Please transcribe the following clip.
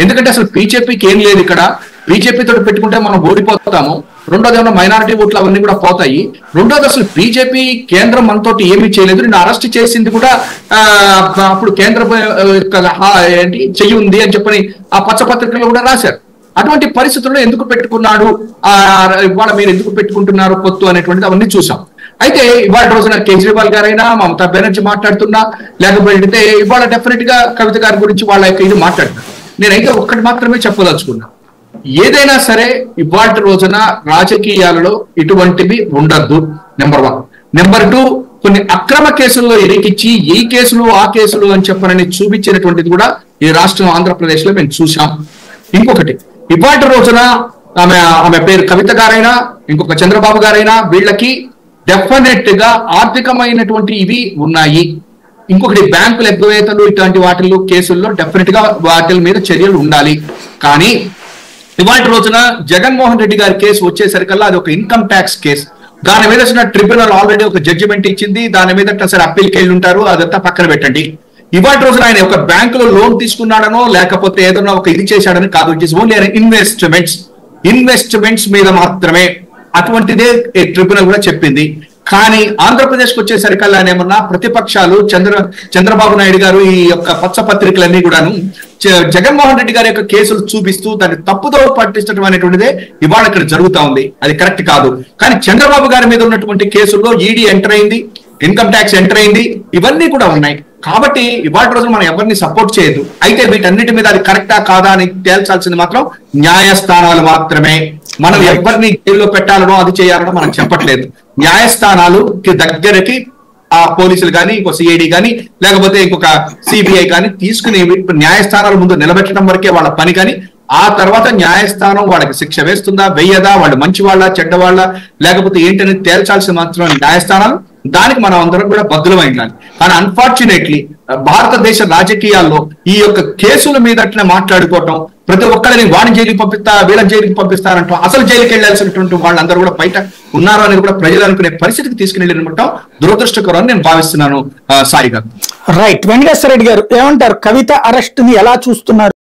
ఎందుకంటే అసలు బీజేపీకి ఏం లేదు ఇక్కడ. బీజేపీతో పెట్టుకుంటే మనం ఓడిపోతాము. రెండోది ఏమన్నా మైనారిటీ ఓట్లు అవన్నీ కూడా పోతాయి. రెండోది అసలు బీజేపీ కేంద్రం మనతోటి ఏమీ చేయలేదు. నేను అరెస్ట్ చేసింది కూడా అప్పుడు కేంద్ర ఏంటి చెయ్యి ఉంది అని చెప్పని ఆ పచ్చపత్రికలో కూడా రాశారు. అటువంటి పరిస్థితుల్లో ఎందుకు పెట్టుకున్నాడు, ఇవాళ మీరు ఎందుకు పెట్టుకుంటున్నారు పొత్తు అనేటువంటిది అవన్నీ చూసాం. అయితే ఇవాళ రోజున కేజ్రీవాల్ గారైనా మమతా బెనర్జీ మాట్లాడుతున్నా, లేకపోతే ఇవాళ డెఫినెట్ గా కవిత గారి గురించి వాళ్ళ యొక్క ఇది మాట్లాడుతున్నారు. నేనైతే ఒక్కటి మాత్రమే చెప్పదలుచుకున్నా, ఏదైనా సరే ఇవాళ రోజున రాజకీయాలలో ఇటువంటివి ఉండద్దు. నెంబర్ 1. నెంబర్ 2, కొన్ని అక్రమ కేసుల్లో ఇరికిచ్చి ఈ కేసులు ఆ కేసులు అని చెప్పనని చూపించినటువంటిది కూడా ఈ రాష్ట్రం ఆంధ్రప్రదేశ్ లో మేము చూసాం. ఇంకొకటి, ఇవాళ రోజున ఆమె పేరు కవిత గారైనా ఇంకొక చంద్రబాబు గారైనా వీళ్ళకి డెఫినెట్ గా ఆర్థికమైనటువంటి ఇవి ఉన్నాయి. ఇంకొకటి, బ్యాంకుల ఎగ్గవేతలు ఇట్లాంటి వాటిల్లో కేసుల్లో డెఫినెట్ గా వాటి మీద చర్యలు ఉండాలి. కానీ ఇవాళ రోజున జగన్మోహన్ రెడ్డి గారి కేసు వచ్చేసరికల్లా అది ఒక ఇన్కమ్ ట్యాక్స్ కేసు. దాని మీద ట్రిబ్యునల్ ఆల్రెడీ ఒక జడ్జిమెంట్ ఇచ్చింది. దాని మీద సరే అప్పీల్కి వెళ్ళి ఉంటారు, అదంతా పక్కన పెట్టండి. ఇవాళ రోజున ఆయన ఒక బ్యాంకులో లోన్ తీసుకున్నాడనో లేకపోతే ఏదన్నా ఒక ఇది చేశాడని కాదు. ఇట్ ఈస్ ఓన్లీ ఇన్వెస్ట్మెంట్స్ మీద మాత్రమే. అటువంటిదే ట్రిబ్యునల్ కూడా చెప్పింది. కానీ ఆంధ్రప్రదేశ్కి వచ్చేసరికల్లా ఏమన్నా ప్రతిపక్షాలు చంద్రబాబు నాయుడు గారు ఈ యొక్క పచ్చపత్రికలన్నీ కూడాను జగన్మోహన్ రెడ్డి గారి యొక్క కేసులు చూపిస్తూ దాన్ని తప్పుదో పట్టించడం అనేటువంటిదే ఇవాళ ఇక్కడ జరుగుతా ఉంది. అది కరెక్ట్ కాదు. కానీ చంద్రబాబు గారి మీద ఉన్నటువంటి కేసుల్లో ఈడీ ఎంటర్ అయింది, ఇన్కమ్ ట్యాక్స్ ఎంటర్ అయింది, ఇవన్నీ కూడా ఉన్నాయి. కాబట్టి ఇవాళ రోజున మనం ఎవరిని సపోర్ట్ చేయదు. అయితే వీటన్నిటి మీద అది కరెక్టా కాదా అని తేల్చాల్సింది మాత్రం న్యాయస్థానాలు మాత్రమే. మనం ఎవరిని జైల్లో పెట్టాలనో అది చేయాలనో మనం చెప్పట్లేదు. న్యాయస్థానాలు దగ్గరకి ఆ పోలీసులు కానీ ఇంకో సిఐడి కానీ లేకపోతే ఇంకొక సిబిఐ కానీ తీసుకుని న్యాయస్థానాల ముందు నిలబెట్టడం వరకే వాళ్ళ పని. కానీ ఆ తర్వాత న్యాయస్థానం వాళ్ళకి శిక్ష వేస్తుందా వేయదా, వాళ్ళు మంచి వాళ్ళ చెడ్డవాళ్ళ లేకపోతే ఏంటని తేల్చాల్సిన మాత్రం న్యాయస్థానాలు. దానికి మనం అందరం కూడా బద్దులమైండాలి. కానీ అన్ఫార్చునేట్లీ భారతదేశ రాజకీయాల్లో ఈ యొక్క కేసుల మీద మాట్లాడుకోవటం, ప్రతి ఒక్కరిని వాడిని జైలుకి పంపిస్తా వీళ్ళని జైలుకి పంపిస్తారంటాం, అసలు జైలుకి వెళ్లాల్సినటువంటి వాళ్ళందరూ కూడా బయట ఉన్నారు అనేది కూడా ప్రజలు అనుకునే పరిస్థితికి తీసుకుని వెళ్ళినట్టు దురదృష్టకరం నేను భావిస్తున్నాను. సాయి గారు. రైట్. వెంకటేశ్వర రెడ్డి గారు ఏమంటారు? కవిత అరెస్ట్ ని ఎలా చూస్తున్నారు?